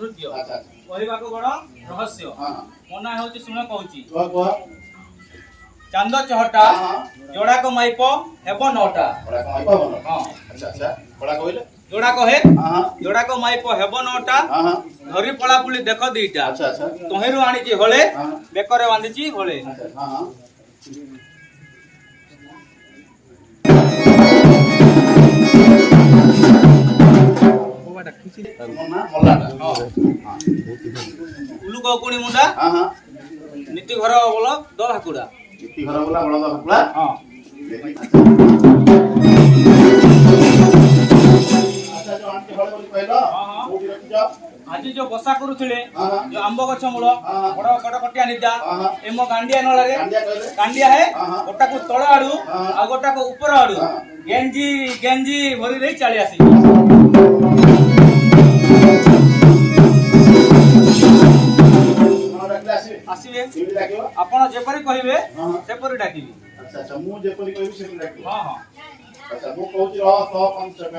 तृतीय कहवा को बड़ रहस्य मो ना हूँ शुण कहूँ चांद चहटा जोड़ा को माइप हेब नौटा जोड़ा कहे जोड़ा को माइप हेब नौटा धरी पड़ा पुली देख दीटा तहिरु आनी हले बेकर बांधी हले उलू ककुणी मुंडा नीति घर बोल दल हाकुड़ा नीति घर बोला बड़ दल हाकुड़ा हां अच्छा जो आंटी हळ बोली कहलो कोठी रखिज आज जो बसा करूथिले जो आंब गछ मूल बड़ कटकटिया निदा एमो गांडिया नला रे गांडिया है गोटा को तळ आडू आ गोटा को ऊपर आडू गेंजी गेंजी भरी रे चाली आसी आसीबे आपण जेपरी कहिबे सेपरी डाकिबी अच्छा अच्छा मु जेपरी कहिबी सेपरी डाकिबी हां हां अच्छा मु कहूची रह 105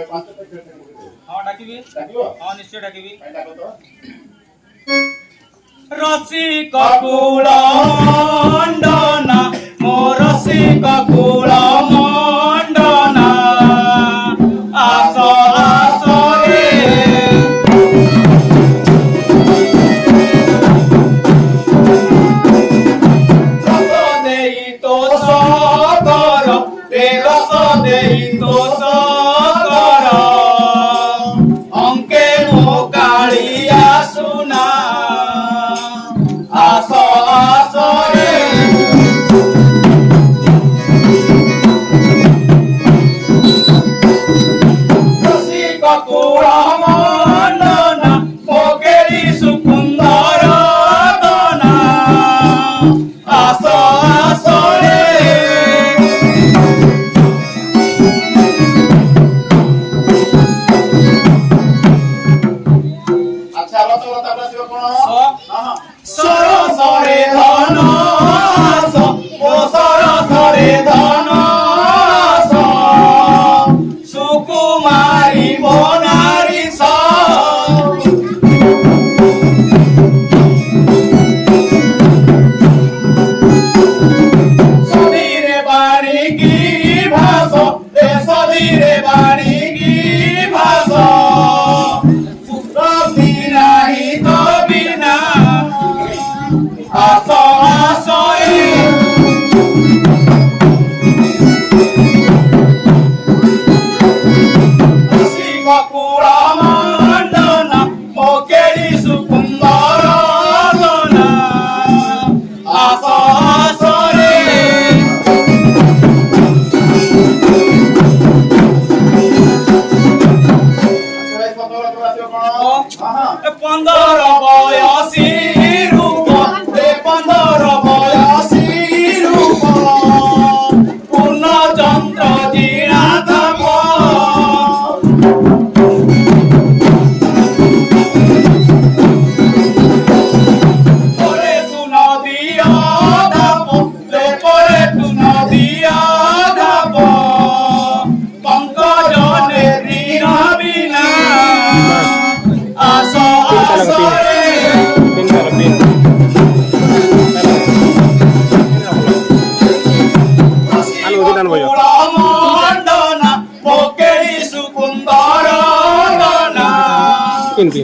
हां डाकिबी डाकिबो हां निश्चय डाकिबी डाको तो रसी ककुल मंडना मो रसी ककुल मंडना आस आस रे Pin.